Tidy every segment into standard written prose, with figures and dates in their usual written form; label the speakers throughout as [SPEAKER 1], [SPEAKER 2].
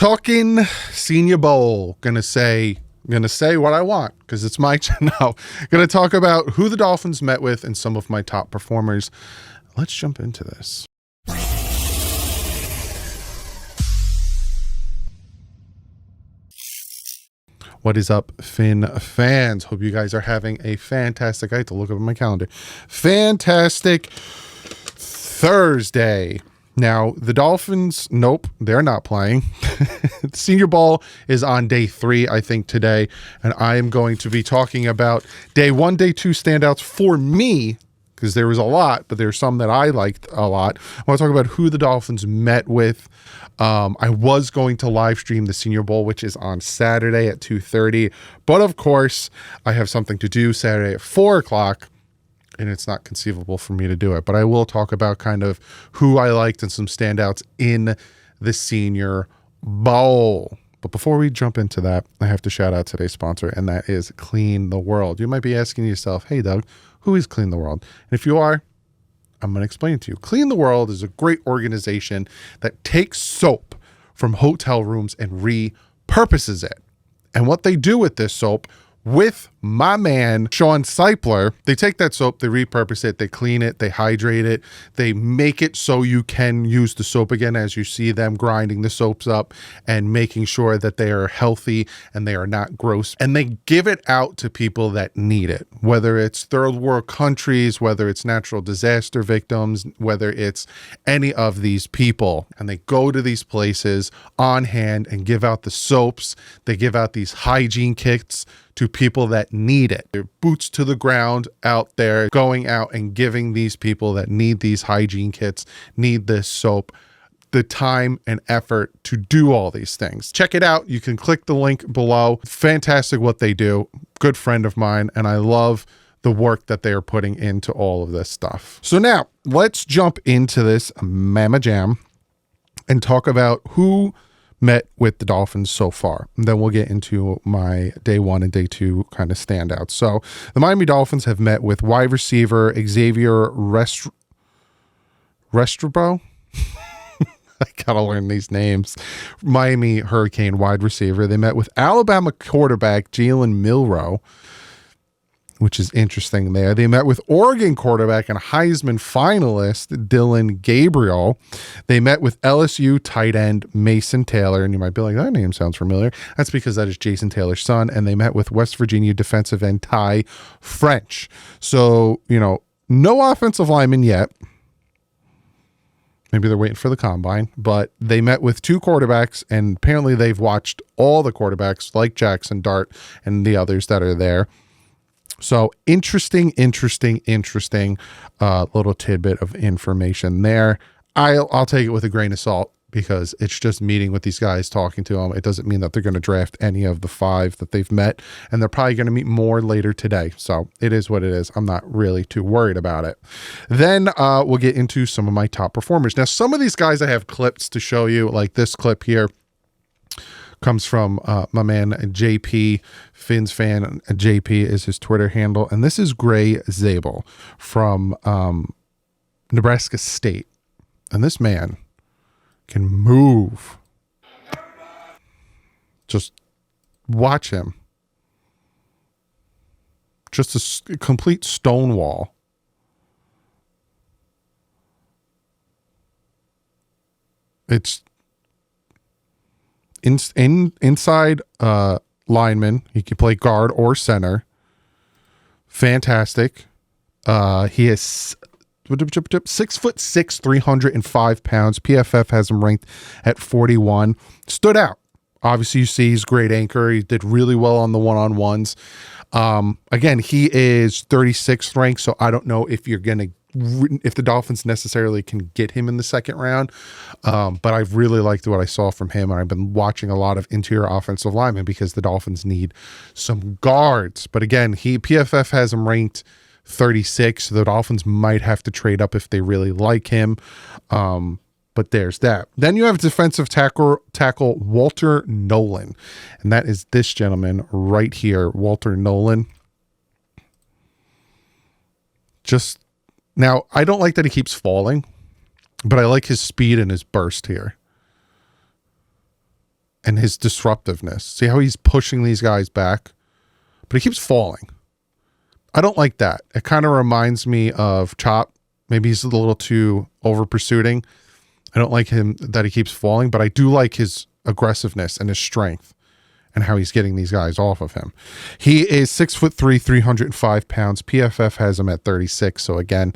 [SPEAKER 1] Talking Senior Bowl. Gonna say what I want because it's my channel. Gonna talk about who the Dolphins met with and some of my top performers. Let's jump into this. What is up, Finn fans? Hope you guys are having a fantastic, I have to look up at my calendar. Fantastic Thursday. Now, the Dolphins, nope, they're not playing. The Senior Bowl is on day 3, I think, today. And I am going to be talking about day 1, day 2 standouts for me, because there was a lot, but there's some that I liked a lot. I want to talk about who the Dolphins met with. I was going to live stream the Senior Bowl, which is on Saturday at 2:30. But of course, I have something to do Saturday at 4 o'clock. And it's not conceivable for me to do it. But I will talk about kind of who I liked and some standouts in the Senior Bowl. But before we jump into that, I have to shout out today's sponsor, and that is Clean the World. You might be asking yourself, hey, Doug, who is Clean the World? And if you are, I'm going to explain it to you. Clean the World is a great organization that takes soap from hotel rooms and repurposes it. And what they do with this soap, with my man, Sean Seipler, they take that soap, they repurpose it, they clean it, they hydrate it, they make it so you can use the soap again as you see them grinding the soaps up and making sure that they are healthy and they are not gross. And they give it out to people that need it, whether it's third world countries, whether it's natural disaster victims, whether it's any of these people. And they go to these places on hand and give out the soaps. They give out these hygiene kits to people that need it. They're boots to the ground out there, going out and giving these people that need these hygiene kits, need this soap, the time and effort to do all these things. Check it out. You can click the link below. Fantastic what they do. Good friend of mine, and I love the work that they are putting into all of this stuff. So now let's jump into this Mama Jam and talk about who met with the Dolphins so far. And then we'll get into my day 1 and day 2 kind of standouts. So the Miami Dolphins have met with wide receiver Xavier Restrepo. I gotta learn these names. Miami Hurricane wide receiver. They met with Alabama quarterback Jalen Milroe, which is interesting there. They met with Oregon quarterback and Heisman finalist Dylan Gabriel. They met with LSU tight end Mason Taylor. And you might be like, that name sounds familiar. That's because that is Jason Taylor's son. And they met with West Virginia defensive end Ty French. So, no offensive lineman yet. Maybe they're waiting for the combine. But they met with 2 quarterbacks. And apparently they've watched all the quarterbacks like Jackson Dart and the others that are there. So interesting little tidbit of information there. I'll take it with a grain of salt because it's just meeting with these guys, talking to them. It doesn't mean that they're going to draft any of the 5 that they've met, and they're probably going to meet more later today. So it is what it is. I'm not really too worried about it. Then we'll get into some of my top performers. Now, some of these guys I have clips to show you, like this clip here. Comes from my man JP, Finn's fan. JP is his Twitter handle. And this is Gray Zabel from Nebraska State. And this man can move. Just watch him. Just a complete stonewall. It's inside lineman. He can play guard or center. Fantastic. He is 6'6", 305 pounds. PFF has him ranked at 41. Stood out. Obviously, you see he's a great anchor. He did really well on the one-on-ones. Again, he is 36th ranked, so I don't know if the Dolphins necessarily can get him in the second round. But I really liked what I saw from him. And I've been watching a lot of interior offensive linemen because the Dolphins need some guards. But again, PFF has him ranked 36. So the Dolphins might have to trade up if they really like him. But there's that. Then you have defensive tackle Walter Nolan. And that is this gentleman right here, Walter Nolan. Now, I don't like that he keeps falling, but I like his speed and his burst here. and his disruptiveness. See how he's pushing these guys back, but he keeps falling. I don't like that. It kind of reminds me of Chop. Maybe he's a little too over pursuing. I don't like him that he keeps falling, but I do like his aggressiveness and his strength and how he's getting these guys off of him. He is 6'3", 305 pounds. PFF has him at 36. So again,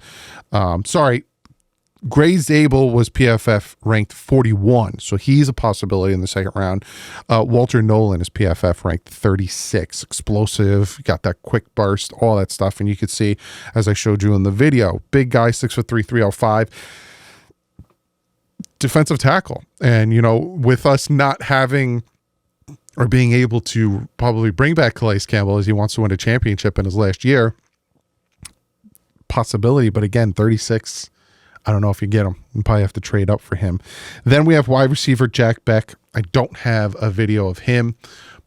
[SPEAKER 1] Gray Zabel was PFF ranked 41, so he's a possibility in the second round. Walter Nolan is PFF ranked 36. Explosive, got that quick burst, all that stuff. And you could see, as I showed you in the video, big guy, 6'3", 305. Defensive tackle. And, you know, with us not having or being able to probably bring back Calais Campbell as he wants to win a championship in his last year, possibility. But again, 36, I don't know if you get him. You probably have to trade up for him. Then we have wide receiver Jack Beck. I don't have a video of him,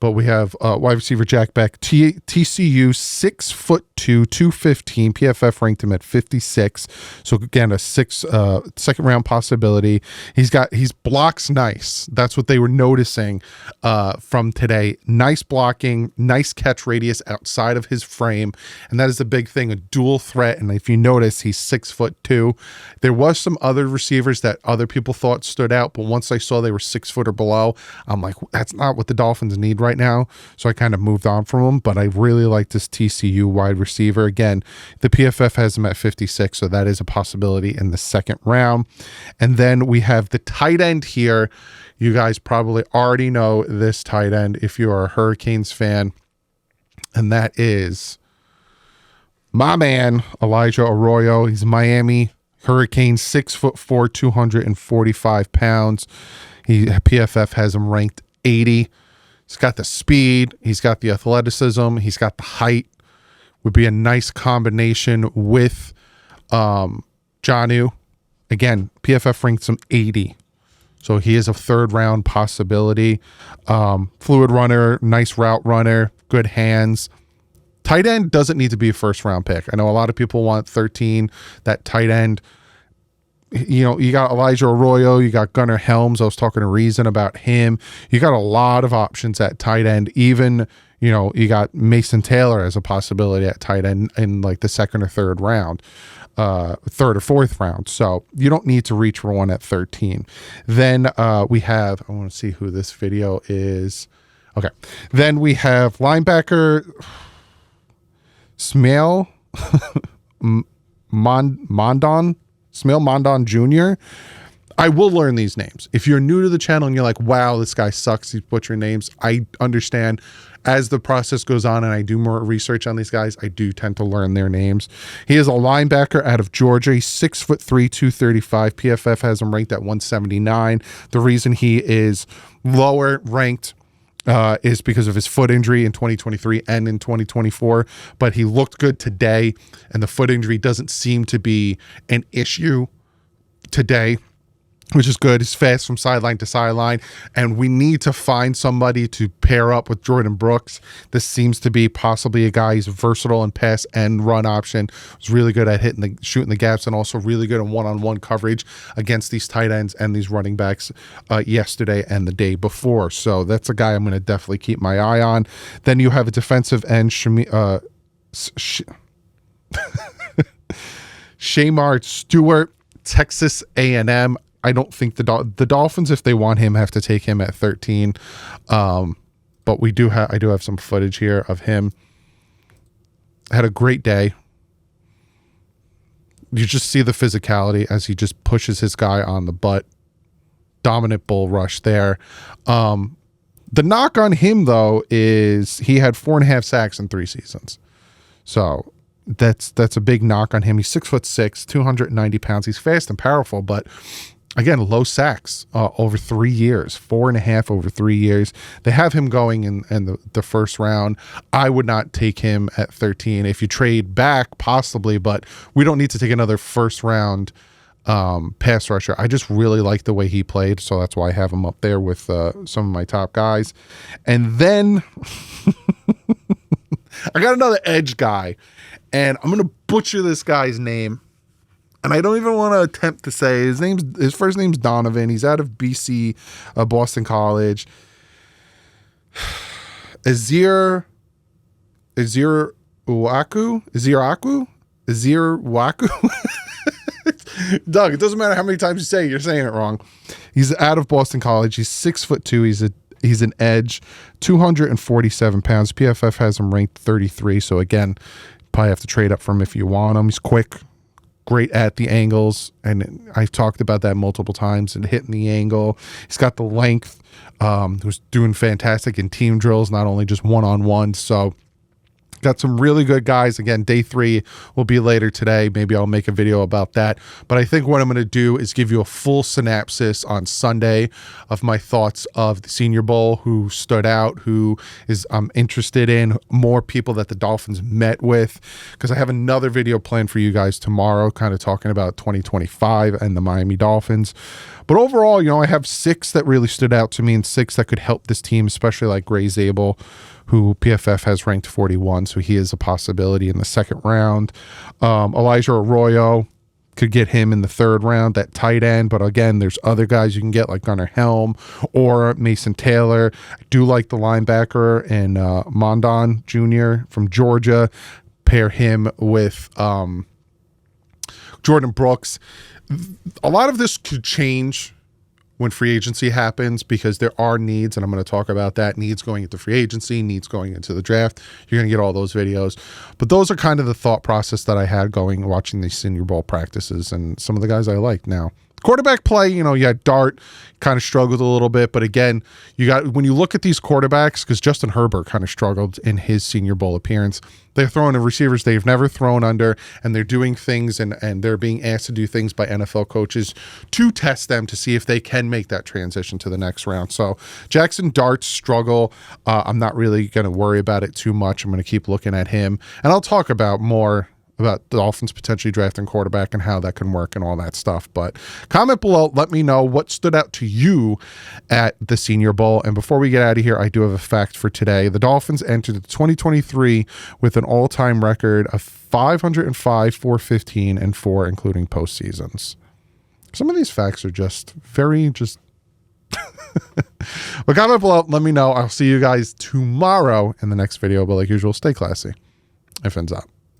[SPEAKER 1] but we have wide receiver Jack Beck, TCU, 6'2", 215. PFF ranked him at 56. So again, a second round possibility. He's blocks nice. That's what they were noticing from today. Nice blocking, nice catch radius outside of his frame, and that is the big thing. A dual threat. And if you notice, he's 6'2". There was some other receivers that other people thought stood out, but once I saw they were 6 foot or below, I'm like, that's not what the Dolphins need right now. So I kind of moved on from him, but I really like this TCU wide receiver. Again, the PFF has him at 56, so that is a possibility in the second round. And then we have the tight end here. You guys probably already know this tight end if you are a Hurricanes fan, and that is my man, Elijah Arroyo. He's Miami Hurricanes, 6'4", 245 pounds. PFF has him ranked 80. He's got the speed. He's got the athleticism. He's got the height. Would be a nice combination with Jonnu. Again, PFF ranks him 80. So he is a third round possibility. Fluid runner, nice route runner, good hands. Tight end doesn't need to be a first round pick. I know a lot of people want 13, that tight end. You know, you got Elijah Arroyo, you got Gunnar Helms. I was talking to Reason about him. You got a lot of options at tight end. Even, you know, you got Mason Taylor as a possibility at tight end in like the second or third round, third or fourth round. So you don't need to reach for one at 13. Then we have, I want to see who this video is. Okay. Then we have linebacker Smail Mondon. Smail Mondon Jr. I will learn these names. If you're new to the channel and you're like, wow, this guy sucks, he's butchering names, I understand. As the process goes on and I do more research on these guys, I do tend to learn their names. He is a linebacker out of Georgia. He's 6'3", 235. PFF has him ranked at 179. The reason he is lower ranked is because of his foot injury in 2023 and in 2024, but he looked good today, and the foot injury doesn't seem to be an issue today, which is good. He's fast from sideline to sideline, and we need to find somebody to pair up with Jordan Brooks. This seems to be possibly a guy who's versatile in pass and run option. He's really good at shooting the gaps, and also really good in one-on-one coverage against these tight ends and these running backs yesterday and the day before. So that's a guy I'm going to definitely keep my eye on. Then you have a defensive end, Shamar Stewart, Texas A&M. I don't think the Dolphins, if they want him, have to take him at 13. But I do have some footage here of him. Had a great day. You just see the physicality as he just pushes his guy on the butt. Dominant bull rush there. The knock on him, though, is he had 4.5 sacks in 3 seasons. So that's a big knock on him. He's 6'6", 290 pounds. He's fast and powerful, but again, low sacks over 3 years, 4.5 over 3 years. They have him going in the first round. I would not take him at 13. If you trade back, possibly, but we don't need to take another first round pass rusher. I just really like the way he played, so that's why I have him up there with some of my top guys. And then I got another edge guy, and I'm going to butcher this guy's name. And I don't even want to attempt to say his first name's Donovan. He's out of BC, Boston College. Azir Waku. Doug, it doesn't matter how many times you say it, you're saying it wrong. He's out of Boston College. He's 6'2". He's an edge, 247 pounds. PFF has him ranked 33. So again, probably have to trade up for him if you want him. He's quick, great at the angles, and I've talked about that multiple times, and hitting the angle. He's got the length. Who's doing fantastic in team drills, not only just one-on-one. So got some really good guys. Again, day 3 will be later today. Maybe I'll make a video about that. But I think what I'm going to do is give you a full synopsis on Sunday of my thoughts of the Senior Bowl, who stood out, who is I'm interested in, more people that the Dolphins met with, because I have another video planned for you guys tomorrow, kind of talking about 2025 and the Miami Dolphins. But overall, I have 6 that really stood out to me and 6 that could help this team, especially like Gray Zabel, who PFF has ranked 41, so he is a possibility in the second round. Elijah Arroyo, could get him in the 3rd round, that tight end. But again, there's other guys you can get like Gunnar Helm or Mason Taylor. I do like the linebacker and Mondon Jr. from Georgia. Pair him with Jordan Brooks. A lot of this could change when free agency happens, because there are needs, and I'm going to talk about that. Needs going into free agency, needs going into the draft. You're going to get all those videos. But those are kind of the thought process that I had watching these Senior Bowl practices, and some of the guys I like. Now, quarterback play, you had Dart kind of struggled a little bit, but again, when you look at these quarterbacks, because Justin Herbert kind of struggled in his Senior Bowl appearance, they're throwing to receivers they've never thrown under, and they're doing things and they're being asked to do things by NFL coaches to test them to see if they can make that transition to the next round. So Jackson Dart's struggle, I'm not really going to worry about it too much. I'm going to keep looking at him, and I'll talk about more about the Dolphins potentially drafting quarterback and how that can work and all that stuff. But comment below, let me know what stood out to you at the Senior Bowl. And before we get out of here, I do have a fact for today. The Dolphins entered the 2023 with an all-time record of 505, 415, and 4, including postseasons. Some of these facts are just very but comment below, let me know. I'll see you guys tomorrow in the next video. But like usual, stay classy. If ends up.